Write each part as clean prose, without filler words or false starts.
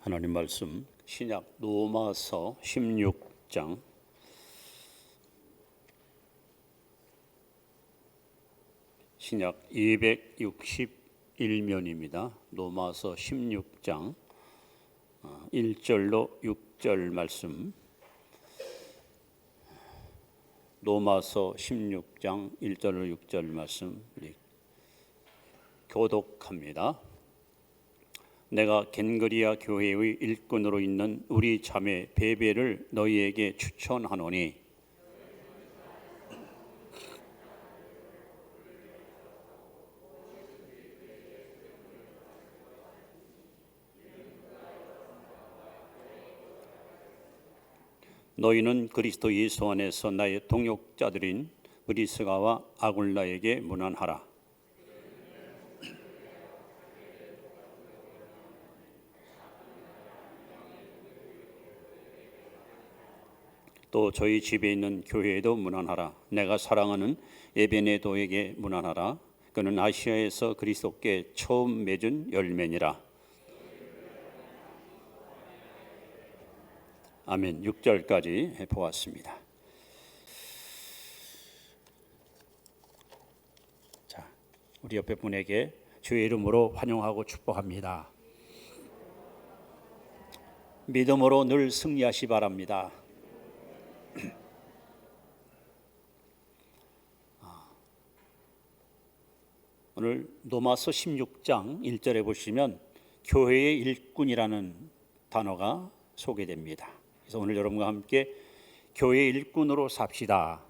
하나님 말씀 신약 로마서 16장 신약 261면입니다. 로마서 16장 1절로 6절 말씀. 로마서 16장 1절로 6절 말씀 교독합니다. 내가 겐그리아 교회의 일꾼으로 있는 우리 자매 베베를 너희에게 추천하노니 너희는 그리스도 예수 안에서 나의 동역자들인 브리스가와 아굴라에게 문안하라. 또 저희 집에 있는 교회에도 문안하라. 내가 사랑하는 에베네도에게 문안하라. 그는 아시아에서 그리스도께 처음 맺은 열매니라. 아멘. 6절까지 보았습니다. 자, 우리 옆에 분에게 주의 이름으로 환영하고 축복합니다. 믿음으로 늘 승리하시 바랍니다. 오늘 로마서 16장 1절에 보시면 교회의 일꾼이라는 단어가 소개됩니다. 그래서 오늘 여러분과 함께 교회의 일꾼으로 삽시다,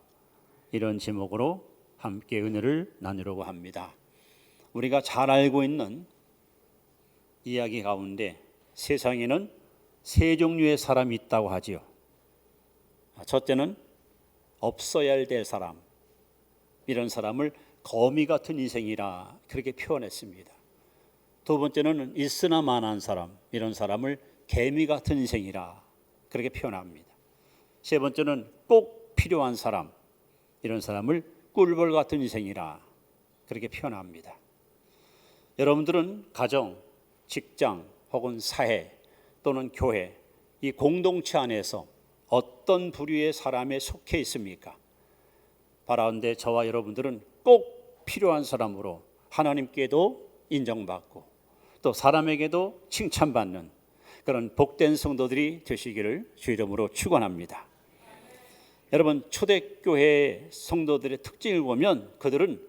이런 제목으로 함께 은혜를 나누려고 합니다. 우리가 잘 알고 있는 이야기 가운데 세상에는 세 종류의 사람이 있다고 하지요. 첫째는 없어야 될 사람, 이런 사람을 거미 같은 인생이라 그렇게 표현했습니다. 두 번째는 있으나 마나한 사람, 이런 사람을 개미 같은 인생이라 그렇게 표현합니다. 세 번째는 꼭 필요한 사람, 이런 사람을 꿀벌 같은 인생이라 그렇게 표현합니다. 여러분들은 가정, 직장 혹은 사회 또는 교회, 이 공동체 안에서 어떤 부류의 사람에 속해 있습니까? 바라온데 저와 여러분들은 꼭 필요한 사람으로 하나님께도 인정받고 또 사람에게도 칭찬받는 그런 복된 성도들이 되시기를 주 이름으로 축원합니다. 여러분, 초대교회 성도들의 특징을 보면 그들은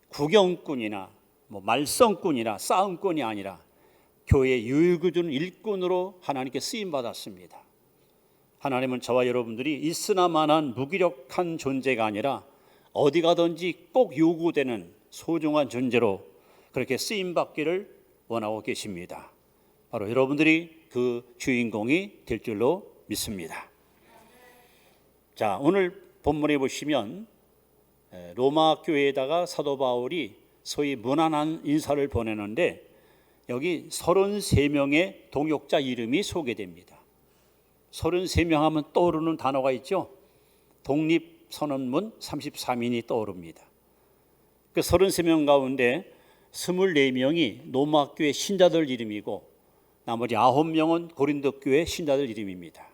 구경꾼이나 말썽꾼이나 싸움꾼이 아니라 교회의 유일구준 일꾼으로 하나님께 쓰임받았습니다. 하나님은 저와 여러분들이 있으나 마나한 무기력한 존재가 아니라 어디 가든지 꼭 요구되는 소중한 존재로 그렇게 쓰임받기를 원하고 계십니다. 바로 여러분들이 그 주인공이 될 줄로 믿습니다. 자, 오늘 본문에 보시면 로마 교회에다가 사도 바울이 소위 무난한 인사를 보내는데 여기 33명의 동역자 이름이 소개됩니다. 33명 하면 떠오르는 단어가 있죠. 독립선언문 33인이 떠오릅니다. 그 33명 가운데 24명이 로마 교회 신자들 이름이고 나머지 9명은 고린도 교회 신자들 이름입니다.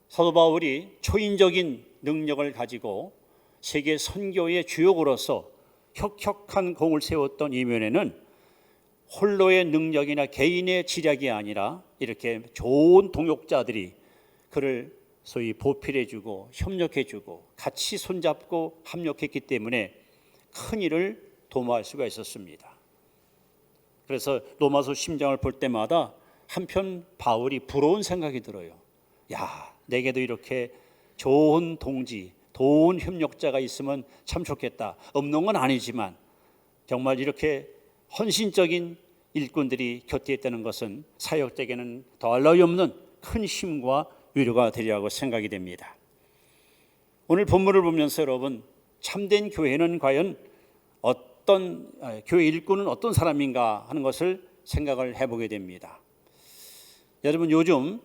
사도 바울이 초인적인 능력을 가지고 세계 선교의 주역으로서 혁혁한 공을 세웠던 이면에는 홀로의 능력이나 개인의 지략이 아니라 이렇게 좋은 동역자들이 그를 소위 보필해주고 협력해주고 같이 손잡고 합력했기 때문에 큰 일을 도모할 수가 있었습니다. 그래서 로마서 10장을 볼 때마다 한편 바울이 부러운 생각이 들어요. 야, 내게도 이렇게 좋은 동지, 좋은 협력자가 있으면 참 좋겠다. 없는 건 아니지만 정말 이렇게 헌신적인 일꾼들이 곁에 있다는 것은 사역자에게는 더할 나위 없는 큰 힘과 위로가 되리라고 생각이 됩니다. 오늘 본문을 보면서 여러분, 참된 교회는 과연 어떤 교회 일꾼은 어떤 사람인가 하는 것을 생각을 해보게 됩니다. 여러분, 요즘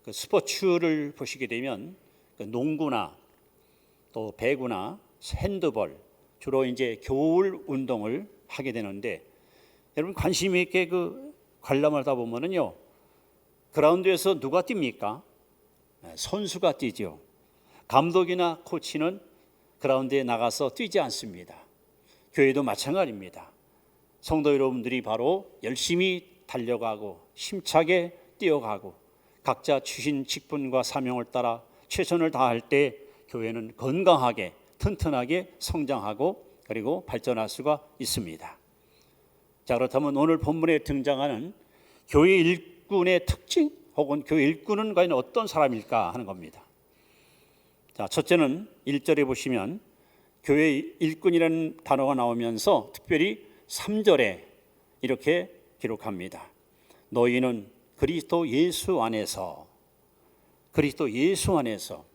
그 스포츠를 보시게 되면 그 농구나 또 배구나 핸드볼, 주로 이제 겨울 운동을 하게 되는데 여러분 관심 있게 그 관람하다 보면은요, 그라운드에서 누가 뜁니까? 선수가 뛰죠. 감독이나 코치는 그라운드에 나가서 뛰지 않습니다. 교회도 마찬가지입니다. 성도 여러분들이 바로 열심히 달려가고 힘차게 뛰어가고 각자 주신 직분과 사명을 따라 최선을 다할 때 교회는 건강하게 튼튼하게 성장하고 그리고 발전할 수가 있습니다. 자, 그렇다면 오늘 본문에 등장하는 교회 일꾼의 특징 혹은 교회 일꾼은 과연 어떤 사람일까 하는 겁니다. 자, 첫째는 1절에 보시면 교회 일꾼이라는 단어가 나오면서 특별히 3절에 이렇게 기록합니다. 너희는 그리스도 예수 안에서, 그리스도 예수 안에서.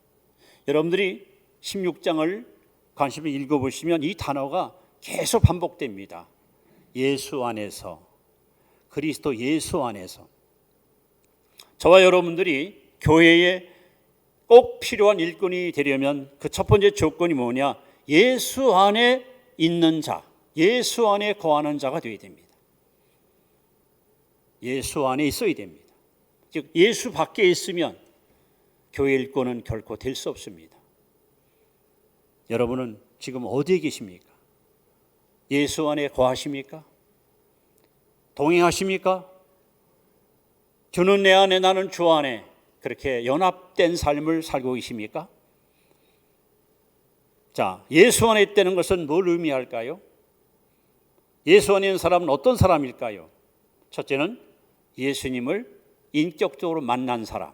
여러분들이 16장을 관심을 읽어보시면 이 단어가 계속 반복됩니다. 예수 안에서, 그리스도 예수 안에서. 저와 여러분들이 교회에 꼭 필요한 일꾼이 되려면 그 첫 번째 조건이 뭐냐? 예수 안에 있는 자, 예수 안에 거하는 자가 되어야 됩니다. 예수 안에 있어야 됩니다. 즉 예수 밖에 있으면 교회 일꾼은 결코 될 수 없습니다. 여러분은 지금 어디에 계십니까? 예수 안에 거하십니까? 동행하십니까? 주는 내 안에 나는 주 안에 그렇게 연합된 삶을 살고 계십니까? 자, 예수 안에 있다는 것은 뭘 의미할까요? 예수 안에 있는 사람은 어떤 사람일까요? 첫째는 예수님을 인격적으로 만난 사람.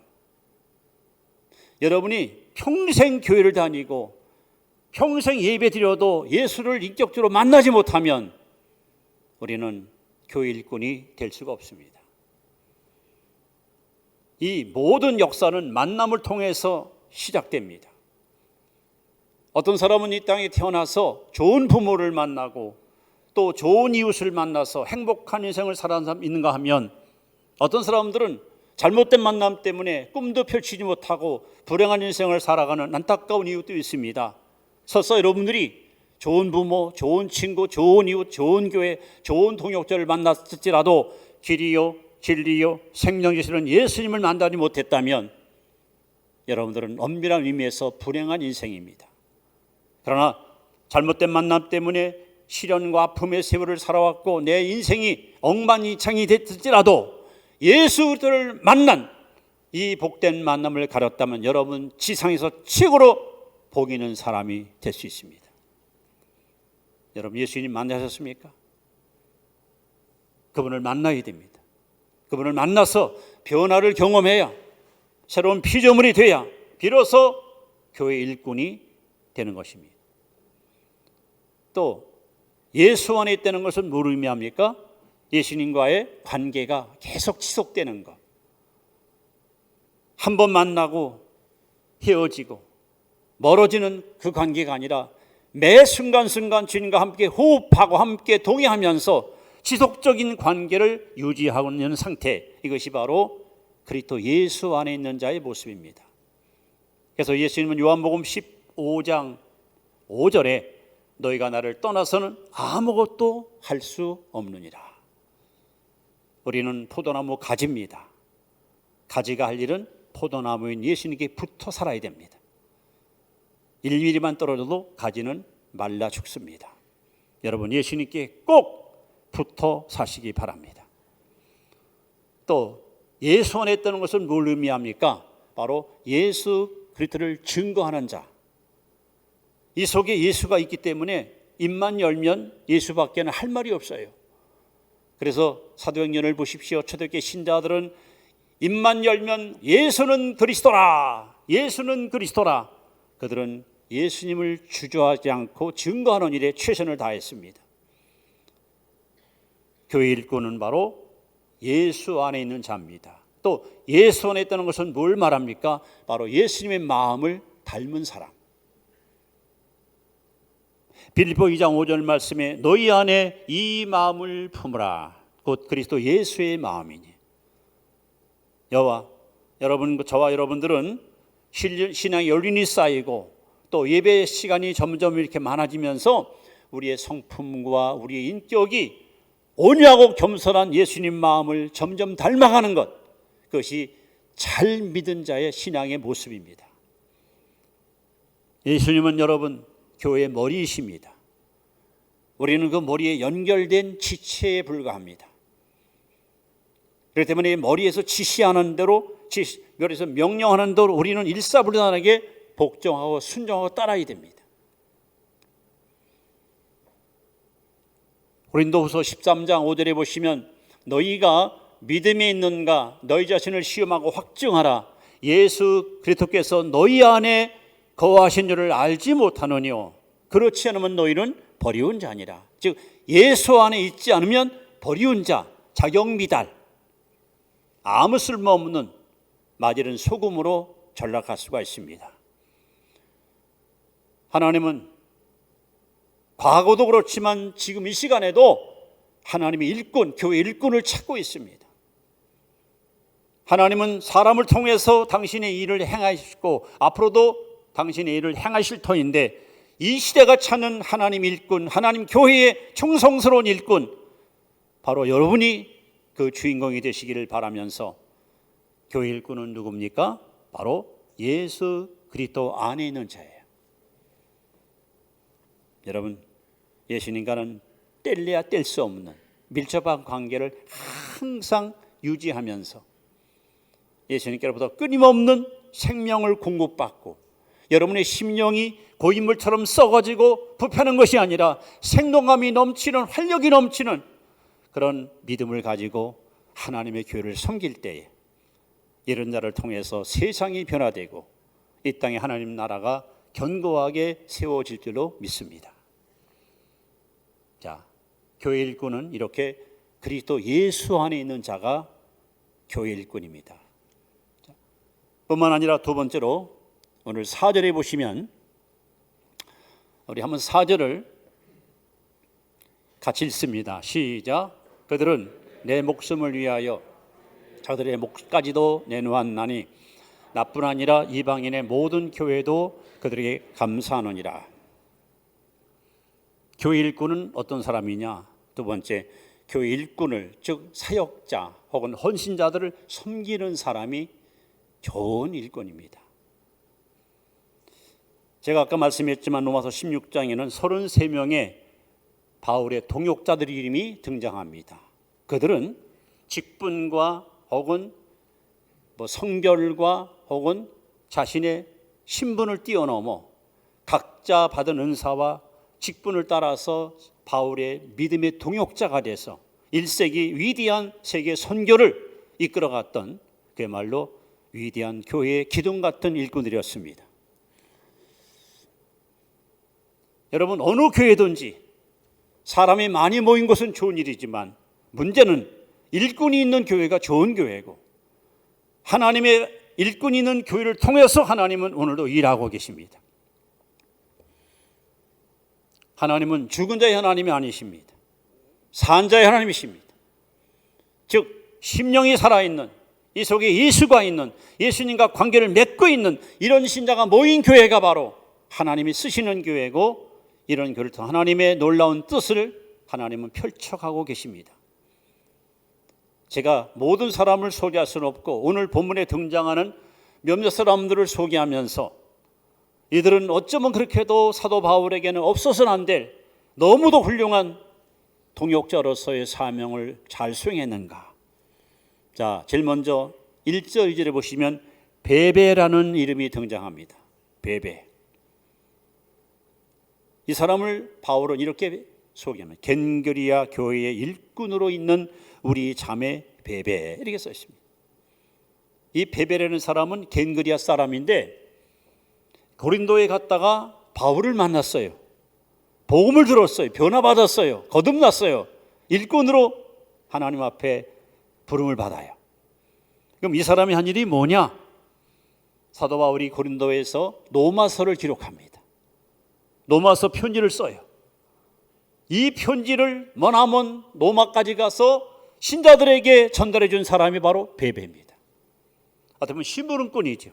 여러분이 평생 교회를 다니고 평생 예배 드려도 예수를 인격적으로 만나지 못하면 우리는 교회 일꾼이 될 수가 없습니다. 이 모든 역사는 만남을 통해서 시작됩니다. 어떤 사람은 이 땅에 태어나서 좋은 부모를 만나고 또 좋은 이웃을 만나서 행복한 인생을 살아가는 사람이 있는가 하면 어떤 사람들은 잘못된 만남 때문에 꿈도 펼치지 못하고 불행한 인생을 살아가는 안타까운 이웃도 있습니다. 설사 여러분들이 좋은 부모, 좋은 친구, 좋은 이웃, 좋은 교회, 좋은 동역자를 만났을지라도 길이요, 진리요, 생명이시는 예수님을 만나지 못했다면 여러분들은 엄밀한 의미에서 불행한 인생입니다. 그러나 잘못된 만남 때문에 시련과 아픔의 세월을 살아왔고 내 인생이 엉망진창이 됐을지라도 예수를 만난 이 복된 만남을 가졌다면 여러분 지상에서 최고로 복 있는 사람이 될 수 있습니다. 여러분 예수님 만나셨습니까? 그분을 만나야 됩니다. 그분을 만나서 변화를 경험해야 새로운 피조물이 돼야 비로소 교회 일꾼이 되는 것입니다. 또 예수 안에 있다는 것은 뭘 의미합니까? 예수님과의 관계가 계속 지속되는 것. 한 번 만나고 헤어지고 멀어지는 그 관계가 아니라 매 순간순간 주님과 함께 호흡하고 함께 동행하면서 지속적인 관계를 유지하고 있는 상태, 이것이 바로 그리스도 예수 안에 있는 자의 모습입니다. 그래서 예수님은 요한복음 15장 5절에 너희가 나를 떠나서는 아무것도 할 수 없느니라. 우리는 포도나무 가지입니다. 가지가 할 일은 포도나무인 예수님께 붙어 살아야 됩니다. 1mm만 떨어져도 가지는 말라 죽습니다. 여러분 예수님께 꼭 붙어 사시기 바랍니다. 또 예수 안에 있다는 것은 뭘 의미합니까? 바로 예수 그리스도를 증거하는 자. 이 속에 예수가 있기 때문에 입만 열면 예수밖에는 할 말이 없어요. 그래서 사도행전을 보십시오. 초대교회 신자들은 입만 열면 예수는 그리스도라, 예수는 그리스도라. 그들은 예수님을 주저하지 않고 증거하는 일에 최선을 다했습니다. 교회 일꾼은 바로 예수 안에 있는 자입니다. 또 예수 안에 있다는 것은 뭘 말합니까? 바로 예수님의 마음을 닮은 사람. 빌립보 2장 5절 말씀에 너희 안에 이 마음을 품으라. 곧 그리스도 예수의 마음이니. 저와 여러분들은 신앙의 연륜이 쌓이고 또 예배 시간이 점점 이렇게 많아지면서 우리의 성품과 우리의 인격이 온유하고 겸손한 예수님 마음을 점점 닮아가는 것, 그것이 잘 믿은 자의 신앙의 모습입니다. 예수님은 여러분 교회의 머리이십니다. 우리는 그 머리에 연결된 지체에 불과합니다. 그렇기 때문에 머리에서 지시하는 대로, 머리에서 명령하는 대로 우리는 일사불란하게 복종하고 순종하고 따라야 됩니다. 고린도후서 13장 5절에 보시면 너희가 믿음에 있는가 너희 자신을 시험하고 확증하라. 예수 그리스도께서 너희 안에 거하신 줄을 알지 못하느뇨. 그렇지 않으면 너희는 버리운 자니라. 즉 예수 안에 있지 않으면 버리운 자, 자격미달, 아무 쓸모없는 마질은 소금으로 전락할 수가 있습니다. 하나님은 과거도 그렇지만 지금 이 시간에도 하나님의 일꾼, 교회 일꾼을 찾고 있습니다. 하나님은 사람을 통해서 당신의 일을 행하시고 앞으로도 당신의 일을 행하실 터인데, 이 시대가 찾는 하나님 일꾼, 하나님 교회의 충성스러운 일꾼, 바로 여러분이 그 주인공이 되시기를 바라면서, 교회 일꾼은 누굽니까? 바로 예수 그리스도 안에 있는 자예요. 여러분, 예수님과는 뗄래야 뗄 수 없는 밀접한 관계를 항상 유지하면서 예수님께로부터 끊임없는 생명을 공급받고, 여러분의 심령이 고인물처럼 썩어지고 부패하는 것이 아니라 생동감이 넘치는, 활력이 넘치는 그런 믿음을 가지고 하나님의 교회를 섬길 때에 이런 자를 통해서 세상이 변화되고 이 땅에 하나님 나라가 견고하게 세워질 줄로 믿습니다. 자, 교회 일꾼은 이렇게 그리스도 예수 안에 있는 자가 교회 일꾼입니다. 뿐만 아니라 두 번째로 오늘 4절에 보시면, 우리 한번 4절을 같이 읽습니다. 시작. 그들은 내 목숨을 위하여 저들의 목까지도 내놓았나니 나뿐 아니라 이방인의 모든 교회도 그들에게 감사하느니라. 교회 일꾼은 어떤 사람이냐? 두 번째, 교회 일꾼을, 즉 사역자 혹은 헌신자들을 섬기는 사람이 좋은 일꾼입니다. 제가 아까 말씀했지만 로마서 16장에는 33명의 바울의 동역자들의 이름이 등장합니다. 그들은 직분과 혹은 성별과 혹은 자신의 신분을 뛰어넘어 각자 받은 은사와 직분을 따라서 바울의 믿음의 동역자가 돼서 1세기 위대한 세계 선교를 이끌어갔던, 그야말로 위대한 교회의 기둥 같은 일꾼들이었습니다. 여러분, 어느 교회든지 사람이 많이 모인 것은 좋은 일이지만 문제는 일꾼이 있는 교회가 좋은 교회고, 하나님의 일꾼이 있는 교회를 통해서 하나님은 오늘도 일하고 계십니다. 하나님은 죽은 자의 하나님이 아니십니다. 산 자의 하나님이십니다. 즉 심령이 살아있는, 이 속에 예수가 있는, 예수님과 관계를 맺고 있는 이런 신자가 모인 교회가 바로 하나님이 쓰시는 교회고, 이런 교회를 통해 하나님의 놀라운 뜻을 하나님은 펼쳐가고 계십니다. 제가 모든 사람을 소개할 수는 없고 오늘 본문에 등장하는 몇몇 사람들을 소개하면서 이들은 어쩌면 그렇게도 사도 바울에게는 없어서는 안 될 너무도 훌륭한 동역자로서의 사명을 잘 수행했는가. 자, 제일 먼저 1절 2절에 보시면 베베라는 이름이 등장합니다. 베베. 이 사람을 바울은 이렇게 소개합니다. 겐그리아 교회의 일꾼으로 있는 우리 자매 베베, 이렇게 써 있습니다. 이 베베라는 사람은 겐그리아 사람인데 고린도에 갔다가 바울을 만났어요. 복음을 들었어요. 변화받았어요. 거듭났어요. 일꾼으로 하나님 앞에 부름을 받아요. 그럼 이 사람이 한 일이 뭐냐? 사도 바울이 고린도에서 로마서를 기록합니다. 로마서 편지를 써요. 이 편지를 머나먼 로마까지 가서 신자들에게 전달해 준 사람이 바로 베베입니다. 어떻게 심부름꾼이죠.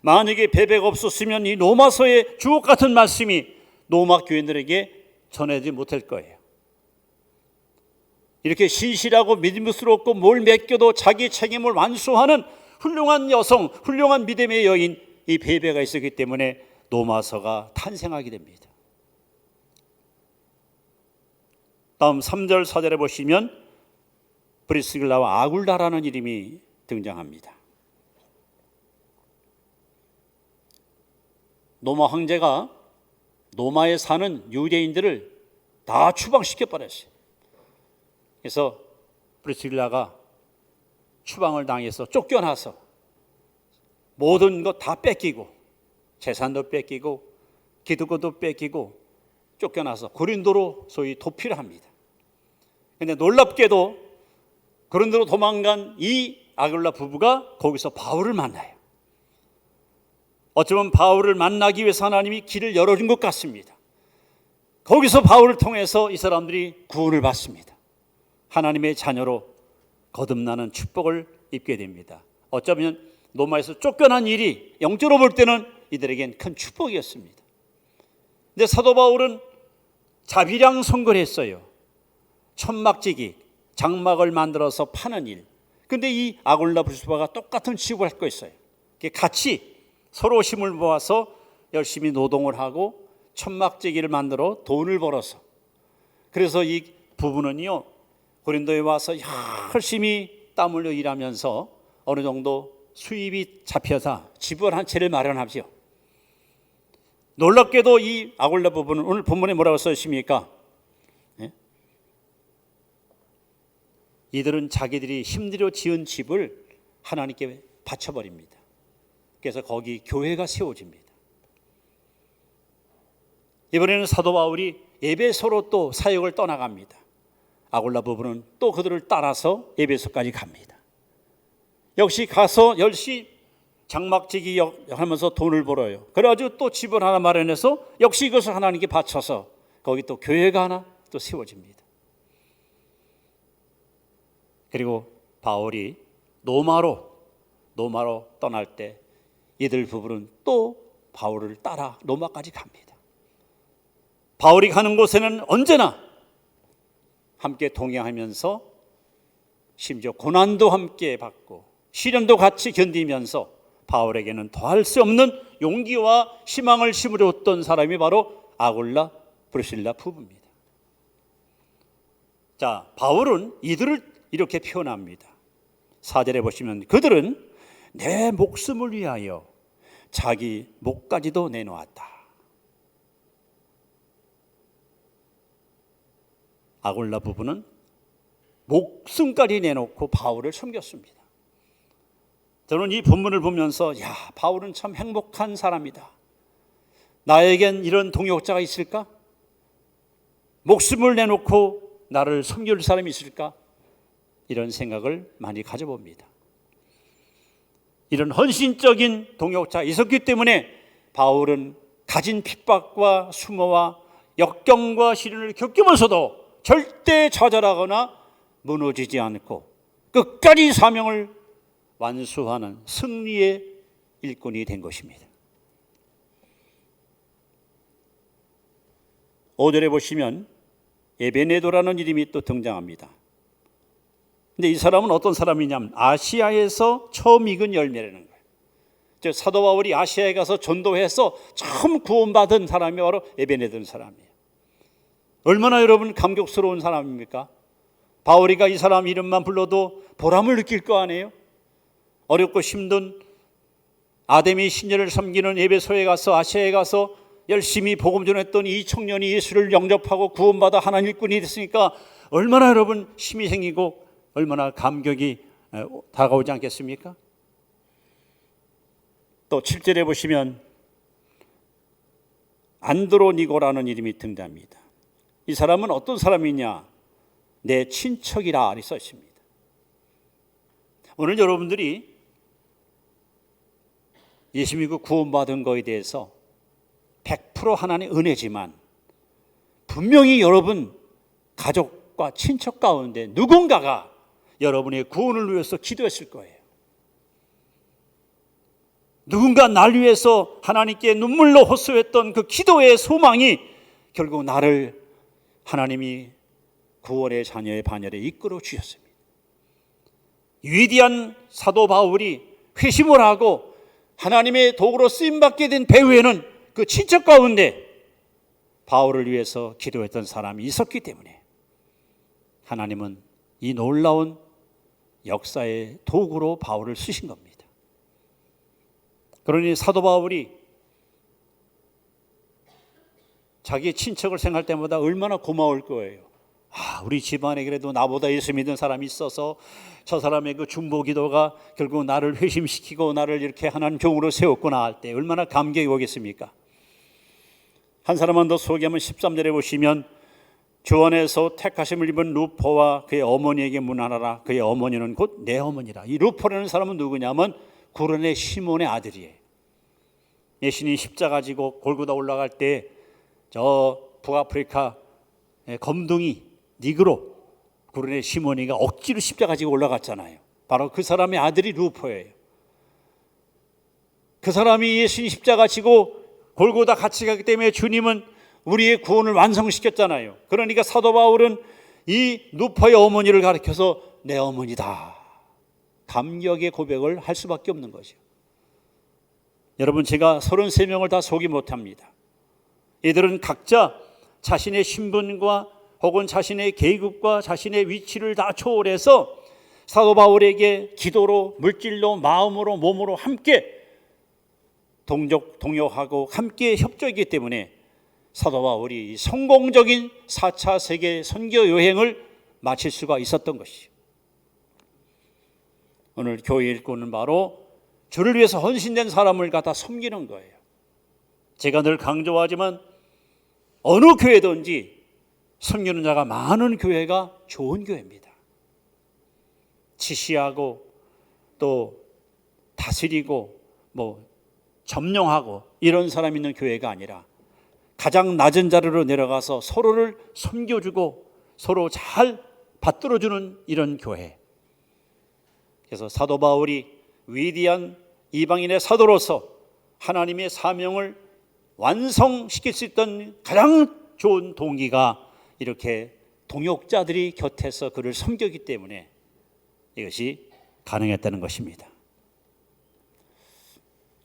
만약에 베베가 없었으면 이 로마서의 주옥 같은 말씀이 로마 교인들에게 전해지지 못할 거예요. 이렇게 신실하고 믿음스럽고 뭘 맡겨도 자기 책임을 완수하는 훌륭한 여성, 훌륭한 믿음의 여인, 이 베베가 있었기 때문에 노마서가 탄생하게 됩니다. 다음 3절 4절에 보시면 브리스길라와 아굴라라는 이름이 등장합니다. 노마 황제가 노마에 사는 유대인들을 다 추방시켜 버렸어요. 그래서 브리스길라가 추방을 당해서 쫓겨나서 모든 것 다 뺏기고 재산도 뺏기고 기득권도 뺏기고 쫓겨나서 고린도로 소위 도피를 합니다. 그런데 놀랍게도 고린도로 도망간 이 아굴라 부부가 거기서 바울을 만나요. 어쩌면 바울을 만나기 위해서 하나님이 길을 열어준 것 같습니다. 거기서 바울을 통해서 이 사람들이 구원을 받습니다. 하나님의 자녀로 거듭나는 축복을 입게 됩니다. 어쩌면 로마에서 쫓겨난 일이 영적으로 볼 때는 이들에겐 큰 축복이었습니다. 근데 사도 바울은 자비량 선거를 했어요. 천막지기, 장막을 만들어서 파는 일. 근데 이 아굴라 브리스바가 똑같은 취급을 할 거 있어요. 같이 서로 힘을 모아서 열심히 노동을 하고 천막지기를 만들어 돈을 벌어서, 그래서 이 부부는요 고린도에 와서 열심히 땀 흘려 일하면서 어느 정도 수입이 잡혀서 집을 한 채를 마련하죠. 놀랍게도 이 아굴라 부부는 오늘 본문에 뭐라고 써 있습니까? 이들은 자기들이 힘들여 지은 집을 하나님께 바쳐버립니다. 그래서 거기 교회가 세워집니다. 이번에는 사도 바울이 에베소로 또 사역을 떠나갑니다. 아굴라 부부는 또 그들을 따라서 에베소까지 갑니다. 역시 가서 열심히 장막지기 하면서 돈을 벌어요. 그래가지고 또 집을 하나 마련해서 역시 이것을 하나님께 바쳐서 거기 또 교회가 하나 또 세워집니다. 그리고 바울이 노마로 떠날 때 이들 부부는 또 바울을 따라 로마까지 갑니다. 바울이 가는 곳에는 언제나 함께 동행하면서 심지어 고난도 함께 받고 시련도 같이 견디면서 바울에게는 더할 수 없는 용기와 희망을 심어줬던 사람이 바로 아굴라 브리실라 부부입니다. 자, 바울은 이들을 이렇게 표현합니다. 4절에 보시면 그들은 내 목숨을 위하여 자기 목까지도 내놓았다. 아굴라 부부는 목숨까지 내놓고 바울을 섬겼습니다. 저는 이 본문을 보면서 바울은 참 행복한 사람이다. 나에겐 이런 동역자가 있을까? 목숨을 내놓고 나를 섬길 사람이 있을까? 이런 생각을 많이 가져봅니다. 이런 헌신적인 동역자가 있었기 때문에 바울은 가진 핍박과 수모와 역경과 시련을 겪으면서도 절대 좌절하거나 무너지지 않고 끝까지 사명을 완수하는 승리의 일꾼이 된 것입니다. 5절에 보시면 에베네도라는 이름이 또 등장합니다. 근데 이 사람은 어떤 사람이냐면 아시아에서 처음 익은 열매라는 거예요. 즉 사도 바울이 아시아에 가서 전도해서 처음 구원받은 사람이 바로 에베네도라는 사람이에요. 얼마나 여러분 감격스러운 사람입니까? 바울이가 이 사람 이름만 불러도 보람을 느낄 거 아니에요? 어렵고 힘든 아데미 신녀를 섬기는 에베소에 가서 아시아에 가서 열심히 복음 전했던 이 청년이 예수를 영접하고 구원받아 하나님 일꾼이 됐으니까 얼마나 여러분 힘이 생기고 얼마나 감격이 다가오지 않겠습니까? 또 7절에 보시면 안드로니고라는 이름이 등장합니다. 이 사람은 어떤 사람이냐? 내 친척이라 이렇게 써 있습니다. 오늘 여러분들이 예수 믿고 구원받은 것에 대해서 100% 하나님의 은혜지만 분명히 여러분 가족과 친척 가운데 누군가가 여러분의 구원을 위해서 기도했을 거예요. 누군가 날 위해서 하나님께 눈물로 호소했던 그 기도의 소망이 결국 나를 하나님이 구원의 자녀의 반열에 이끌어 주셨습니다. 위대한 사도 바울이 회심을 하고 하나님의 도구로 쓰임받게 된 배후에는 그 친척 가운데 바울을 위해서 기도했던 사람이 있었기 때문에 하나님은 이 놀라운 역사의 도구로 바울을 쓰신 겁니다. 그러니 사도 바울이 자기의 친척을 생각할 때마다 얼마나 고마울 거예요. 우리 집안에 그래도 나보다 예수 믿는 사람이 있어서 저 사람의 그 중보 기도가 결국 나를 회심시키고 나를 이렇게 하나님 종으로 세웠구나 할 때 얼마나 감격이 오겠습니까? 한 사람만 더 소개하면 13절에 보시면 주 안에서 택하심을 입은 루포와 그의 어머니에게 문안하라. 그의 어머니는 곧 내 어머니라. 이 루포라는 사람은 누구냐면 구레네 시몬의 아들이에요. 예수님이 십자가 지고 골고다 올라갈 때 저 북아프리카 검둥이 니그로 구레네 시몬이가 억지로 십자가 지고 올라갔잖아요. 바로 그 사람의 아들이 루포예요. 그 사람이 예수님 십자가 지고 골고다 같이 가기 때문에 주님은 우리의 구원을 완성시켰잖아요. 그러니까 사도 바울은 이 루포의 어머니를 가리켜서 내 어머니다, 감격의 고백을 할 수밖에 없는 거죠. 여러분, 제가 33명을 다 소개 못합니다. 이들은 각자 자신의 신분과 혹은 자신의 계급과 자신의 위치를 다 초월해서 사도 바울에게 기도로, 물질로, 마음으로, 몸으로 함께 동역하고 함께 협조했기 때문에 사도 바울이 성공적인 4차 세계 선교 여행을 마칠 수가 있었던 것이죠. 오늘 교회 일꾼은 바로 주를 위해서 헌신된 사람을 갖다 섬기는 거예요. 제가 늘 강조하지만 어느 교회든지 섬기는 자가 많은 교회가 좋은 교회입니다. 지시하고 또 다스리고 점령하고 이런 사람 있는 교회가 아니라 가장 낮은 자리로 내려가서 서로를 섬겨주고 서로 잘 받들어주는 이런 교회. 그래서 사도 바울이 위대한 이방인의 사도로서 하나님의 사명을 완성시킬 수 있던 가장 좋은 동기가 이렇게 동역자들이 곁에서 그를 섬겼기 때문에 이것이 가능했다는 것입니다.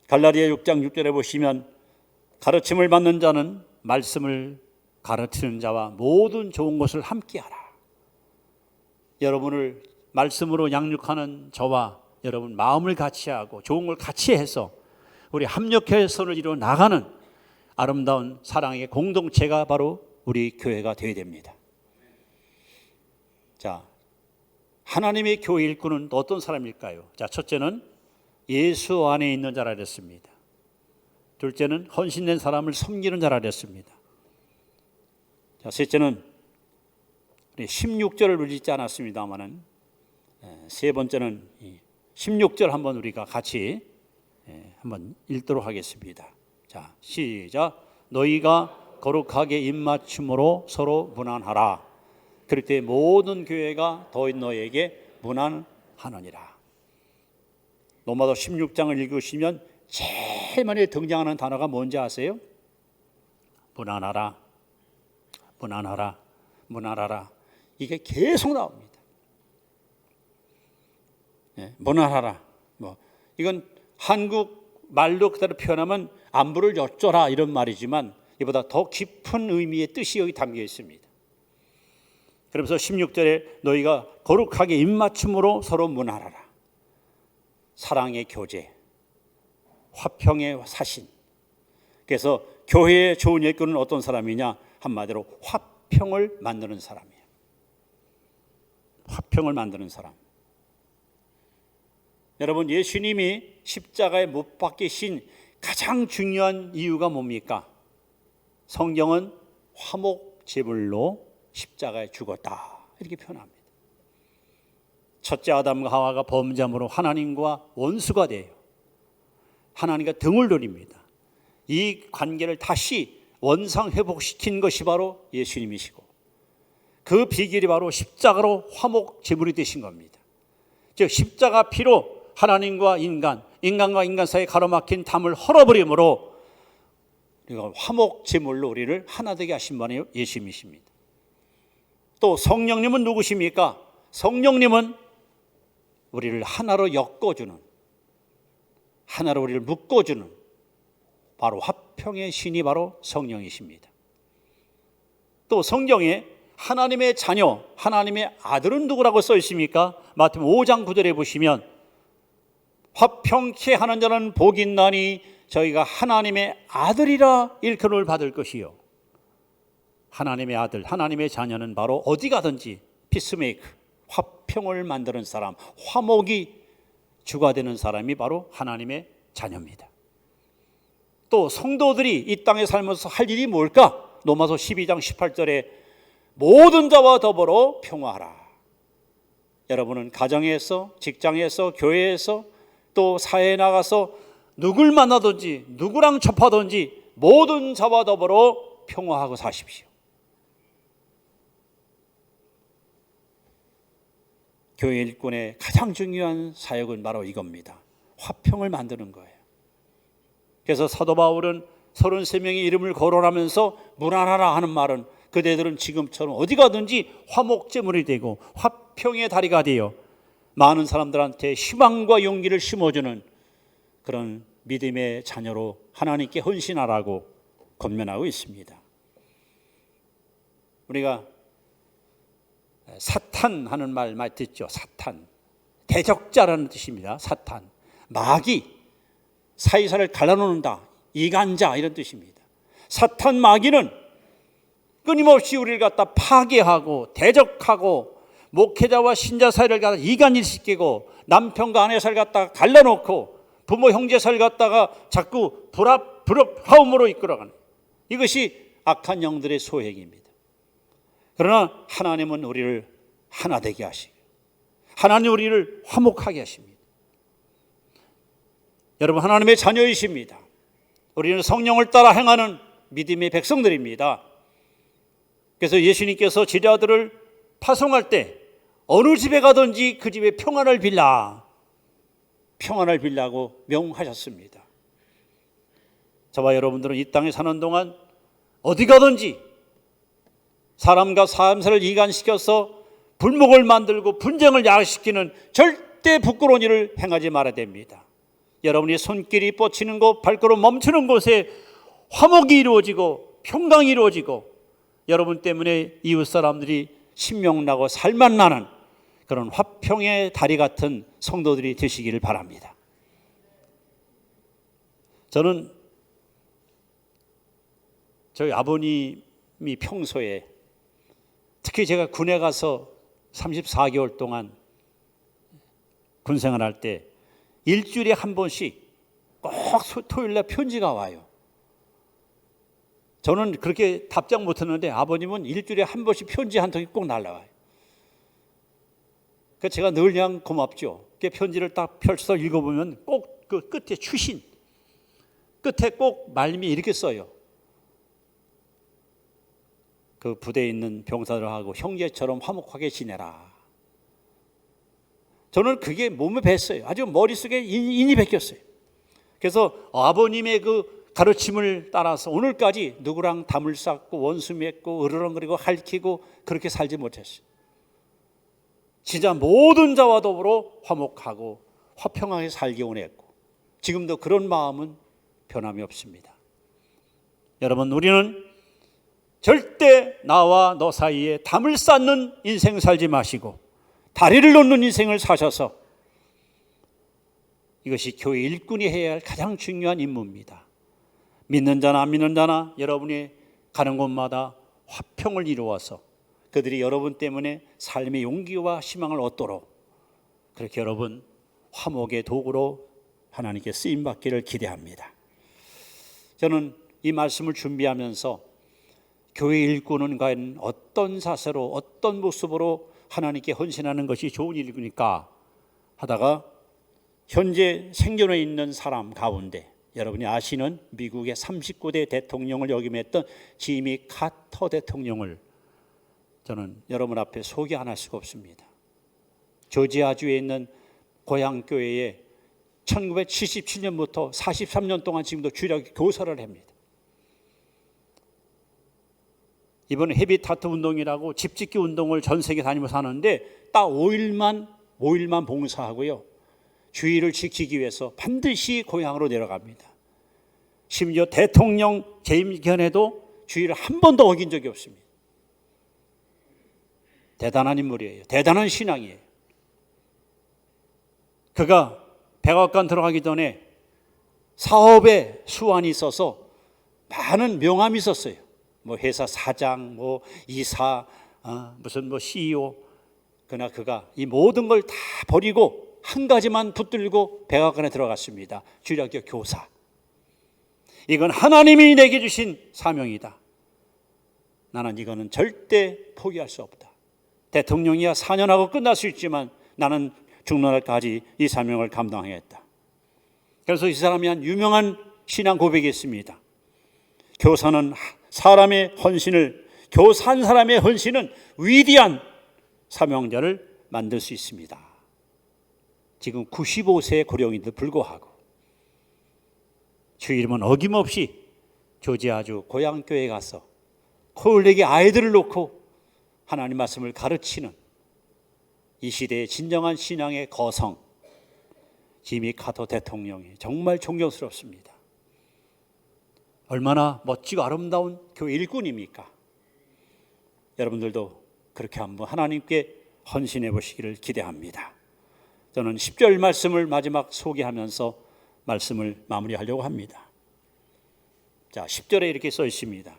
갈라디아 6장 6절에 보시면 가르침을 받는 자는 말씀을 가르치는 자와 모든 좋은 것을 함께하라. 여러분을 말씀으로 양육하는 저와 여러분 마음을 같이 하고 좋은 걸 같이 해서 우리 합력해서를 이루어 나가는 아름다운 사랑의 공동체가 바로 우리 교회가 되어야 됩니다. 자, 하나님의 교회 일꾼은 어떤 사람일까요? 자, 첫째는 예수 안에 있는 자라 그랬습니다. 둘째는 헌신된 사람을 섬기는 자라 그랬습니다. 자, 셋째는 16절을 읽지 않았습니다만은 세 번째는 16절 한번 우리가 같이 한번 읽도록 하겠습니다. 자, 시작. 너희가 거룩하게 입맞춤으로 서로 문안하라. 그럴 때 모든 교회가 더 너에게 문안하느니라. 로마서 16장을 읽으시면 제일 많이 등장하는 단어가 뭔지 아세요? 문안하라, 문안하라, 문안하라. 이게 계속 나옵니다. 문안하라. 이건 한국 말로 그대로 표현하면 안부를 여쭤라 이런 말이지만 이보다 더 깊은 의미의 뜻이 여기 담겨 있습니다. 그러면서 16절에 너희가 거룩하게 입맞춤으로 서로 문안하라. 사랑의 교제, 화평의 사신. 그래서 교회의 좋은 일꾼은 어떤 사람이냐? 한마디로 화평을 만드는 사람이에요. 화평을 만드는 사람. 여러분, 예수님이 십자가에 못 박히신 가장 중요한 이유가 뭡니까? 성경은 화목 제물로 십자가에 죽었다 이렇게 표현합니다. 첫째 아담과 하와가 범죄함으로 하나님과 원수가 돼요. 하나님과 등을 돌립니다. 이 관계를 다시 원상 회복시킨 것이 바로 예수님이시고 그 비결이 바로 십자가로 화목 제물이 되신 겁니다. 즉 십자가 피로 하나님과 인간과 인간 사이에 가로막힌 담을 헐어버림으로 우리가 화목 제물로 우리를 하나 되게 하신 분이 예수님이십니다. 또 성령님은 누구십니까? 성령님은 우리를 하나로 엮어주는, 하나로 우리를 묶어주는 바로 화평의 신이 바로 성령이십니다. 또 성경에 하나님의 자녀, 하나님의 아들은 누구라고 써 있습니까? 마태복음 5장 9절에 보시면 화평케 하는 자는 복이 있나니 저희가 하나님의 아들이라 일컬음을 받을 것이요. 하나님의 아들, 하나님의 자녀는 바로 어디 가든지 피스메이크, 화평을 만드는 사람, 화목이 주가 되는 사람이 바로 하나님의 자녀입니다. 또 성도들이 이 땅에 살면서 할 일이 뭘까? 로마서 12장 18절에 모든 자와 더불어 평화하라. 여러분은 가정에서, 직장에서, 교회에서 또 사회에 나가서 누굴 만나든지 누구랑 접하든지 모든 자와 더불어 평화하고 사십시오. 교회 일꾼의 가장 중요한 사역은 바로 이겁니다. 화평을 만드는 거예요. 그래서 사도 바울은 33명의 이름을 거론하면서 무난하라 하는 말은 그대들은 지금처럼 어디 가든지 화목제물이 되고 화평의 다리가 되어 많은 사람들한테 희망과 용기를 심어주는 그런 믿음의 자녀로 하나님께 헌신하라고 권면하고 있습니다. 우리가 사탄 하는 말 많이 듣죠. 사탄, 대적자라는 뜻입니다. 사탄, 마귀, 사이사를 갈라놓는다, 이간자 이런 뜻입니다. 사탄 마귀는 끊임없이 우리를 갖다 파괴하고 대적하고 목회자와 신자 사이를 갖다 이간일시키고 남편과 아내 사이를 갖다가 갈라놓고 부모 형제 사이를 갖다가 자꾸 불합화음으로 이끌어가는, 이것이 악한 영들의 소행입니다. 그러나 하나님은 우리를 하나 되게 하시고 하나님 우리를 화목하게 하십니다. 여러분, 하나님의 자녀이십니다. 우리는 성령을 따라 행하는 믿음의 백성들입니다. 그래서 예수님께서 제자들을 파송할 때 어느 집에 가든지 그 집에 평안을 빌라, 평안을 빌라고 명하셨습니다. 저와 여러분들은 이 땅에 사는 동안 어디 가든지 사람과 사람사를 이간시켜서 불목을 만들고 분쟁을 야기시키는 절대 부끄러운 일을 행하지 말아야 됩니다. 여러분이 손길이 뻗치는 곳, 발걸음 멈추는 곳에 화목이 이루어지고 평강이 이루어지고 여러분 때문에 이웃 사람들이 신명나고 살맛나는 그런 화평의 다리 같은 성도들이 되시기를 바랍니다. 저는 저희 아버님이 평소에 특히 제가 군에 가서 34개월 동안 군생활할 때 일주일에 한 번씩 꼭 토요일날 편지가 와요. 저는 그렇게 답장 못했는데 아버님은 일주일에 한 번씩 편지 한 통이 꼭 날라와요. 그래서 제가 늘 그냥 고맙죠. 그 편지를 딱 펼쳐서 읽어보면 꼭 그 끝에 추신, 끝에 꼭 말씀이 이렇게 써요. 그 부대에 있는 병사들하고 형제처럼 화목하게 지내라. 저는 그게 몸에 뱄어요. 아주 머릿속에 인이 베꼈어요. 그래서 아버님의 그 가르침을 따라서 오늘까지 누구랑 담을 쌓고 원수 맺고 으르렁거리고 핥히고 그렇게 살지 못했어요. 진짜 모든 자와 더불어 화목하고 화평하게 살기 원했고 지금도 그런 마음은 변함이 없습니다. 여러분, 우리는 절대 나와 너 사이에 담을 쌓는 인생 살지 마시고 다리를 놓는 인생을 사셔서, 이것이 교회 일꾼이 해야 할 가장 중요한 임무입니다. 믿는 자나 안 믿는 자나 여러분이 가는 곳마다 화평을 이루어서 그들이 여러분 때문에 삶의 용기와 희망을 얻도록 그렇게 여러분 화목의 도구로 하나님께 쓰임받기를 기대합니다. 저는 이 말씀을 준비하면서 교회 일꾼은 과연 어떤 자세로 어떤 모습으로 하나님께 헌신하는 것이 좋은 일입니까 하다가 현재 생존해 있는 사람 가운데 여러분이 아시는 미국의 39대 대통령을 역임했던 지미 카터 대통령을 저는 여러분 앞에 소개 안 할 수가 없습니다. 조지아주에 있는 고향교회에 1977년부터 43년 동안 지금도 주일학 교사를 합니다. 이번 헤비타트 운동이라고 집짓기 운동을 전 세계 다니면서 하는데 딱 5일만 봉사하고요. 주의를 지키기 위해서 반드시 고향으로 내려갑니다. 심지어 대통령 재임 기간에도 주의를 한 번도 어긴 적이 없습니다. 대단한 인물이에요. 대단한 신앙이에요. 그가 백악관 들어가기 전에 사업에 수완이 있어서 많은 명함이 있었어요. 뭐 회사 사장, 뭐 이사, 무슨 뭐 CEO. 그러나 그가 이 모든 걸 다 버리고 한 가지만 붙들고 백악관에 들어갔습니다. 주일학교 교사. 이건 하나님이 내게 주신 사명이다. 나는 이거는 절대 포기할 수 없다. 대통령이야 4년하고 끝날 수 있지만 나는 죽는 날까지 이 사명을 감당하겠다. 그래서 이 사람이 한 유명한 신앙 고백이 있습니다. 교사는 사람의 헌신을, 교사 한 사람의 헌신은 위대한 사명자를 만들 수 있습니다. 지금 95세의 고령인데도 불구하고 주 이름은 어김없이 조지아주 고향교회에 가서 콜렉의 아이들을 놓고 하나님 말씀을 가르치는 이 시대의 진정한 신앙의 거성 지미 카터 대통령이 정말 존경스럽습니다. 얼마나 멋지고 아름다운 교회 일꾼입니까? 여러분들도 그렇게 한번 하나님께 헌신해 보시기를 기대합니다. 저는 10절 말씀을 마지막 소개하면서 말씀을 마무리하려고 합니다. 자, 10절에 이렇게 써 있습니다.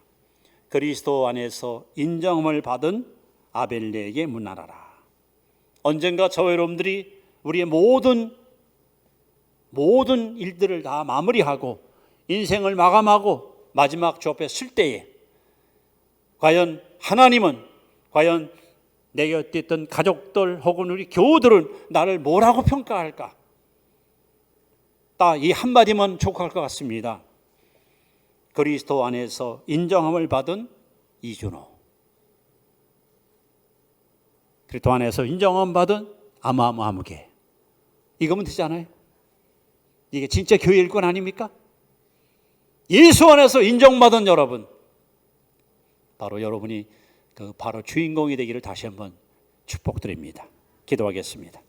그리스도 안에서 인정함을 받은 아벨레에게 문안하라. 언젠가 저 여러분들이 우리의 모든 일들을 다 마무리하고 인생을 마감하고 마지막 주 앞에 설 때에 과연 하나님은, 과연 내 곁에 있던 가족들 혹은 우리 교우들은 나를 뭐라고 평가할까? 딱 이 한마디만 족할 것 같습니다. 그리스도 안에서 인정함을 받은 이준호, 그리스도 안에서 인정함 받은 아무개, 이거면 되잖아요. 이게 진짜 교회 일꾼 아닙니까? 예수 안에서 인정받은 여러분, 바로 여러분이 바로 주인공이 되기를 다시 한번 축복드립니다. 기도하겠습니다.